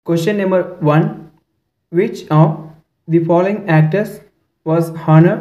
Question number 1. Which of the following actors was honored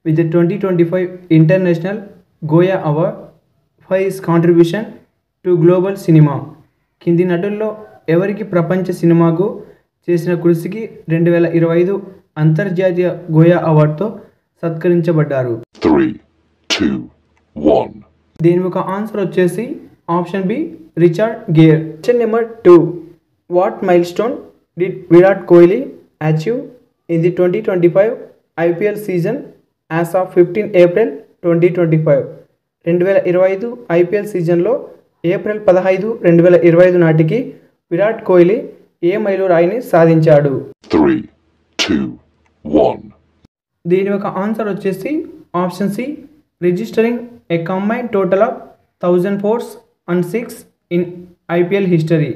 with the 2025 International Goya Award for his contribution to global cinema? కింది నటుల్లో ఎవరికి ప్రపంచ సినిమాకు చేసిన కృషికి 2025 అంతర్జాతీయ గోయా అవార్డుతో సత్కరించబడ్డారు? 3, 2, 1. దీని ఒక ఆన్సర్ వచ్చేసి option B Richard Gere. Question number 2. What milestone did Virat Kohli achieve in the 2025 IPL season as of 15 April 2025? 2025 IPL సీజన్లో ఏప్రిల్ 15, 2025 నాటికి విరాట్ కోహ్లీ ఏ మైలురాయిని సాధించాడు? 3, 2, 1. దీని ఒక ఆన్సర్ వచ్చేసి option C registering a combined total of 1004 in IPL history.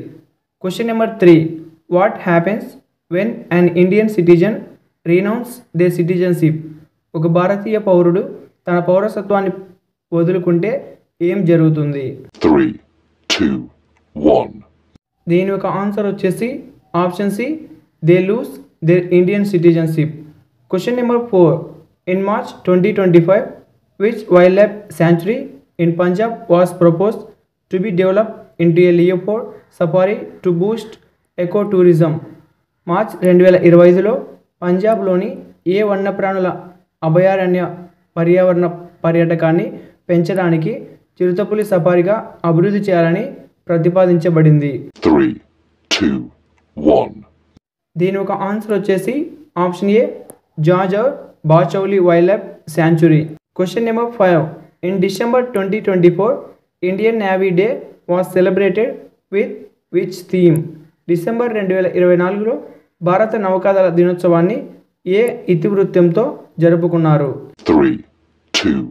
Question number 3. What happens when an Indian citizen renounce their citizenship? ఒక భారతీయ పౌరుడు తన పౌరసత్వాన్ని వదులుకుంటే ఏం జరుగుతుంది? 3, 2, 1. దీని ఒక ఆన్సర్ వచ్చేసి option C they lose their Indian citizenship. Question number 4. In March 2025 which wildlife sanctuary in Punjab was proposed to be developed into a leopard safari to boost eco tourism? March 2025లో పంజాబ్లోని ఏ వన్యప్రాణుల అభయారణ్య పర్యావరణ పర్యాటకాన్ని పెంచడానికి చిరుతపులి సఫారీగా అభివృద్ధి చేయాలని ప్రతిపాదించబడింది? 3, 2, 1. దీని ఒక ఆన్సర్ వచ్చేసి option A Jhajjar Bachauli wildlife sanctuary. Question number 5. In December 2024 Indian Navy Day was celebrated with which theme? December 2024లో భారత నౌకాదళ దినోత్సవాన్ని ఏ ఇతివృత్తంతో జరుపుకున్నారు? 3, 2,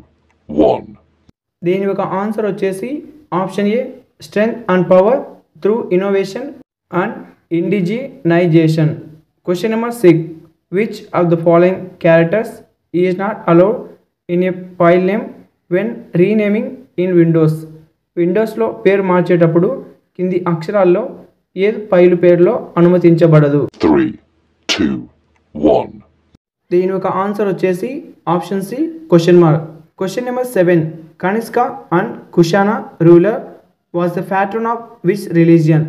1. దీని ఒక ఆన్సర్ వచ్చేసి option A strength and power through innovation and indigenization. Question number 6. Which of the following characters is not allowed in a file name when renaming in Windows? విండోస్లో పేరు మార్చేటప్పుడు కింది అక్షరాల్లో ఏ ఫైలు పేరులో అనుమతించబడదు? 3, 2, 1. దీని ఒక ఆన్సర్ వచ్చేసి option C question mark. Question number 7. Kanishka and Kushana ruler was the patron of which religion?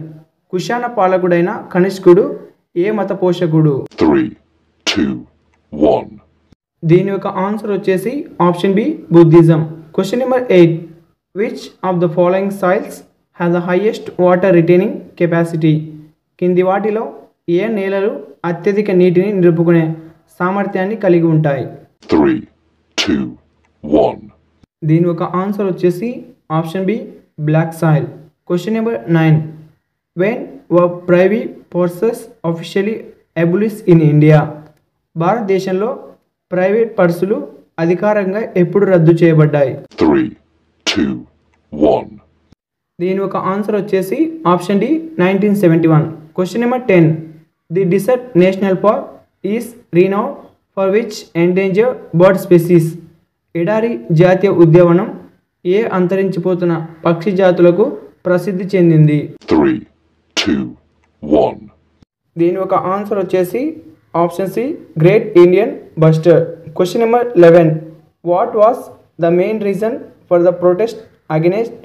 Kushana పాలకుడైన కనిష్కుడు ఏ మత పోషకుడు? 3, 2, 1. దీని యొక్క ఆన్సర్ వచ్చేసి option B Buddhism. Question number 8. Which of the following soils have the highest water retaining capacity? కింది వాటిలో ఏ నేలలు అత్యధిక నీటిని నిలుపుకునే సామర్థ్యాన్ని కలిగి ఉంటాయి? 3, 2, 1. దీని ఒక ఆన్సర్ వచ్చేసి option B black soil. Question number 9. When were privy purses officially abolish in India? భారతదేశంలో ప్రైవేట్ పర్సులు అధికారంగా ఎప్పుడు రద్దు చేయబడ్డాయి? 3, 2, 1. దీని ఒక ఆన్సర్ వచ్చేసి option D 1971. Question number 10. The desert national park is renowned for which endangered bird species? ఎడారి జాతీయ ఉద్యానవనం ఏ అంతరించిపోతున్న పక్షి జాతులకు ప్రసిద్ధి చెందింది? 3, 2, 1. దీని ఒక ఆన్సర్ వచ్చేసి option C great Indian bustard. Question number 11. What was the main reason for the protest against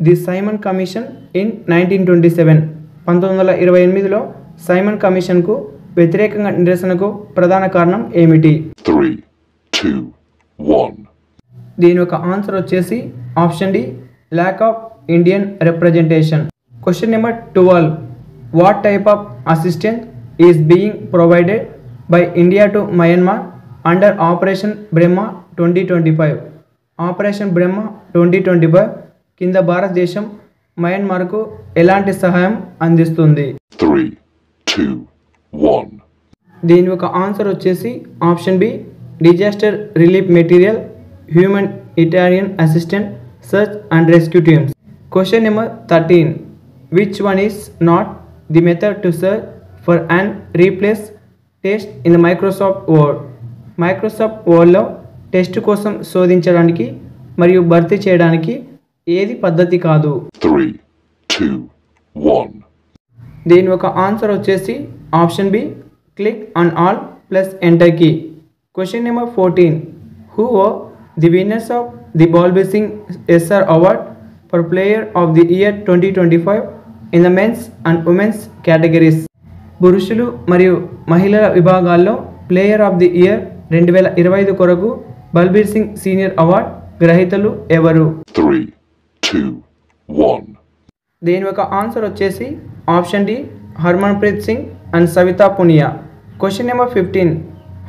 the Simon commission in 1927? 1928లో సైమన్ కమిషన్కు వ్యతిరేకంగా నిరసనకు ప్రధాన కారణం ఏమిటి? 3, 2, 1. దీని ఒక ఆన్సర్ వచ్చేసి option D lack of Indian representation. Question number 12. What type of assistance is being provided by India to Myanmar under operation Brahma 2025? Operation Brahma 2025 కింద భారతదేశం మయన్మార్కు ఎలాంటి సహాయం అందిస్తుంది? 3, 2, 1. దీని ఒక ఆన్సర్ వచ్చేసి option B disaster relief material, humanitarian assistant, search and rescue teams. Question number 13. Which one is not the method to search for and replace test in the Microsoft Word? Microsoft వర్డ్లో test కోసం శోధించడానికి మరియు భర్తీ చేయడానికి ఏది పద్ధతి కాదు? 3, 2, 1. దీని యొక్క ఆన్సర్ వచ్చేసి option B click on all plus enter key. Question number 14. Who are the winners of the Balbir Singh SR award for player of the year 2025 in the men's and women's categories? పురుషులు మరియు మహిళల విభాగాల్లో ప్లేయర్ ఆఫ్ ది ఇయర్ 2025 కొరకు Balbir Singh senior award గ్రహీతలు ఎవరు? 3, 2, 1. దీని యొక్క answer వచ్చేసి option D Harmanpreet Singh and Savita Punia. Question number 15.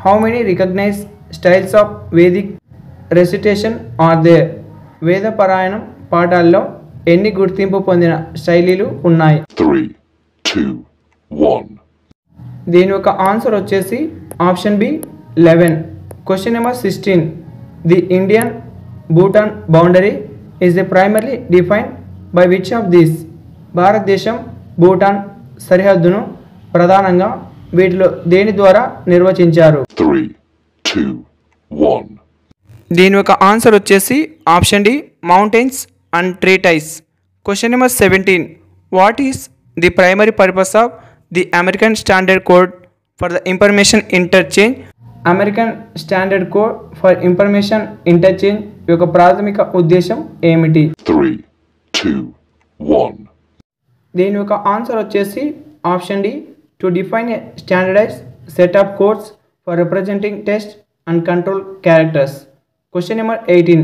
How many recognize styles of Vedic recitation are there? వేద పారాయణం పాఠాల్లో ఎన్ని గుర్తింపు పొందిన శైలిలు ఉన్నాయి? 3, 2, 1. దీని యొక్క ఆన్సర్ వచ్చేసి option B 11. Question number 16. The Indian Bhutan boundary is the primarily defined by which of these? భారతదేశం భూటాన్ సరిహద్దును ప్రధానంగా వీటిలో దేని ద్వారా నిర్వచించారు? 3, 2, 1. దీని యొక్క ఆన్సర్ వచ్చేసి option D mountains and treaties. Question number 17. What is the primary purpose of the American standard code for the information interchange? American standard code for information interchange యొక్క ప్రాథమిక ఉద్దేశం ఏమిటి? 3, 2, 1. దీని యొక్క ఆన్సర్ వచ్చేసి option D to define a standardize set of codes for representing test and control characters. Question number 18.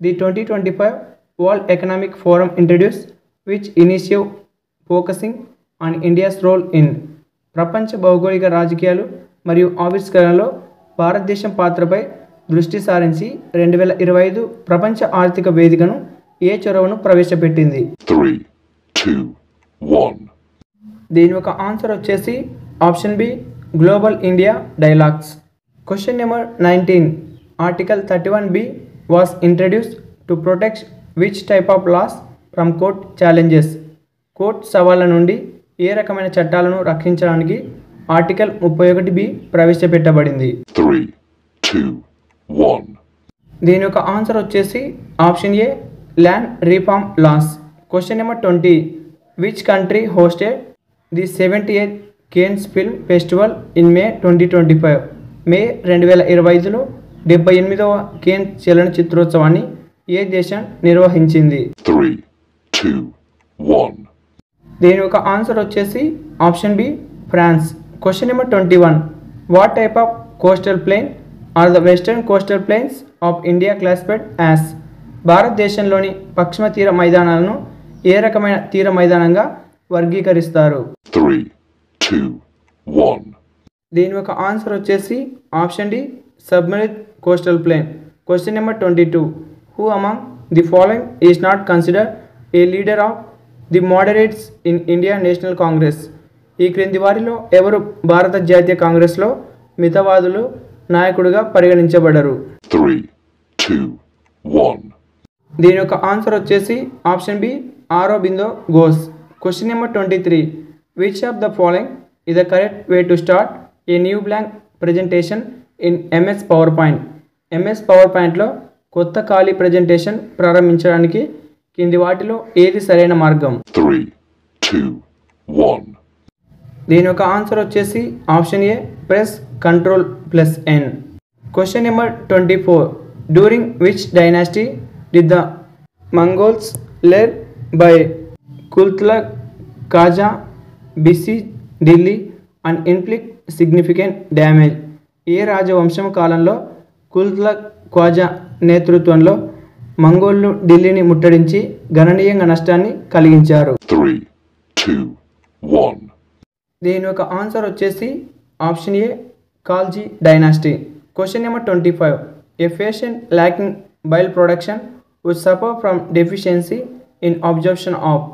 The 2025 world economic forum introduce which initiative focusing on India's role in? ప్రపంచ భౌగోళిక రాజకీయాలు మరియు ఆవిష్కరణలో భారతదేశం పాత్రపై దృష్టి సారించి 2025 ప్రపంచ ఆర్థిక వేదికను ఏ చొరవను ప్రవేశపెట్టింది? 3, 2, 1. దీని యొక్క ఆన్సర్ వచ్చేసి option B global India dialogues. Question number 19. Article 31B was introduced to protect which type of laws from court challenges? Court సవాళ్ళ నుండి ఏ రకమైన చట్టాలను రక్షించడానికి ఆర్టికల్ 31B ప్రవేశపెట్టబడింది? 3, 2, 1. దీని యొక్క ఆన్సర్ వచ్చేసి option A land reform laws. Question number 20. Which country hosted the 78th Cannes film festival in May 2025? May 2025లో 78వ కేన్స్ చలనచిత్రోత్సవాన్ని ఏ దేశం నిర్వహించింది? 3, 2, 1. దీని యొక్క ఆన్సర్ వచ్చేసి option B France. Question number 21. What type of coastal plain are the western coastal plains of India classified as? భారతదేశంలోని పశ్చిమ తీర మైదానాలను ఏ రకమైన తీర మైదానంగా వర్గీకరిస్తారు? 3, 2, 1. దీని యొక్క ఆన్సర్ వచ్చేసి option D submarine coastal plain. Question number 22. Who among the following is not consider a leader of the moderates in India National Congress? ఈ క్రింది వారిలో ఎవరు భారత జాతీయ కాంగ్రెస్లో మితవాదులు నాయకుడిగా పరిగణించబడరు? 3, 2, 1. దీని యొక్క ఆన్సర్ వచ్చేసి option B Aurobindo Ghosh. Question number 23. Which of the following is the correct way to start a new blank presentation in MS PowerPoint? MS PowerPointలో కొత్త ఖాళీ ప్రెజెంటేషన్ ప్రారంభించడానికి కింది వాటిలో ఏది సరైన మార్గం? 3, 2, 1. దీని యొక్క ఆన్సర్ వచ్చేసి option A press Ctrl+N. Question number 24. During which dynasty did the Mongols led by Qutlugh Khwaja besiege Delhi and inflict significant damage? ఏ రాజవంశం కాలంలో కుతుగ్లక్ ఖాజా నేతృత్వంలో మంగోళ్ళు ఢిల్లీని ముట్టడించి గణనీయంగా నష్టాన్ని కలిగించారు? 3, 2, 1. దీని యొక్క ఆన్సర్ వచ్చేసి option A Khalji dynasty. Question number 25. A patient lacking bile production would suffer from deficiency in absorption of?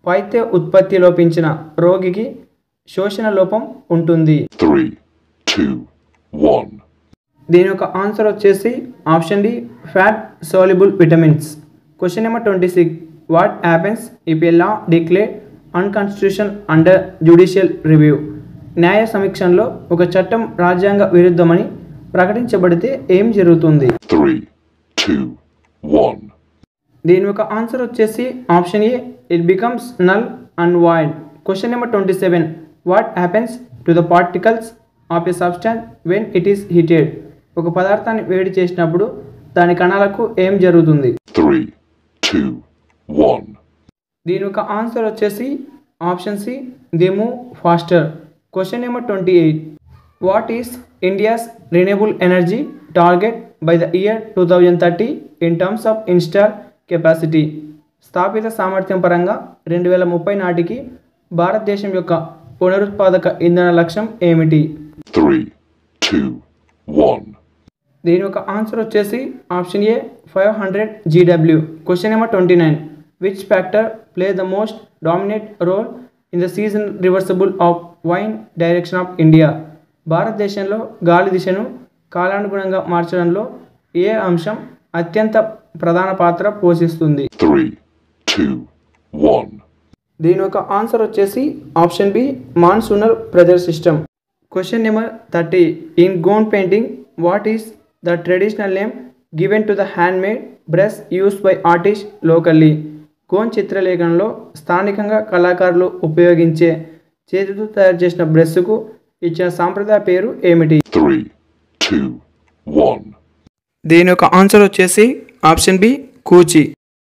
పైత్య ఉత్పత్తి లోపించిన రోగికి శోషణ లోపం ఉంటుంది? 3, 2, 1. దీని యొక్క ఆన్సర్ వచ్చేసి option D fat soluble vitamins. Question number 26. What happens if a law declare unconstitutional under judicial review? న్యాయ సమీక్షలో ఒక చట్టం రాజ్యాంగ విరుద్ధమని ప్రకటించబడితే ఏం జరుగుతుంది? 3, 2, 1. దీని యొక్క ఆన్సర్ వచ్చేసి option A it becomes null and void. Question number 27. What happens to the particles of a substance when it is heated? ఒక పదార్థాన్ని వేడి చేసినప్పుడు దాని కణాలకు ఏం జరుగుతుంది? 3, 2, 1. దీని యొక్క ఆన్సర్ వచ్చేసి option C, they move faster. Question number 28. What is India's renewable energy target by the year 2030 in terms of install capacity? స్థాపిత సామర్థ్యం పరంగా 2030 నాటికి భారతదేశం యొక్క పునరుత్పాదక ఇంధన లక్ష్యం ఏమిటి? 3, 2, 1. దీని యొక్క ఆన్సర్ వచ్చేసి option A 500 GW. Question number 29. Which factor play the most dominate role in the season reversible of wind direction of India? భారతదేశంలో గాలి దిశను కాలానుగుణంగా మార్చడంలో ఏ అంశం అత్యంత ప్రధాన పాత్ర పోషిస్తుంది? 3, 2, 1. దీని యొక్క ఆన్సర్ వచ్చేసి option B, monsoonal pressure system. Question number 30. In Gond painting what is the traditional name given to the handmade brush used by artist locally? Gond చిత్రలేఖనంలో స్థానికంగా కళాకారులు ఉపయోగించే చేతితో తయారు చేసిన బ్రష్కు ఇచ్చిన సాంప్రదాయ పేరు ఏమిటి? 3, 2, 1. దీని యొక్క ఆన్సర్ వచ్చేసి ఆప్షన్ బి, కూచి.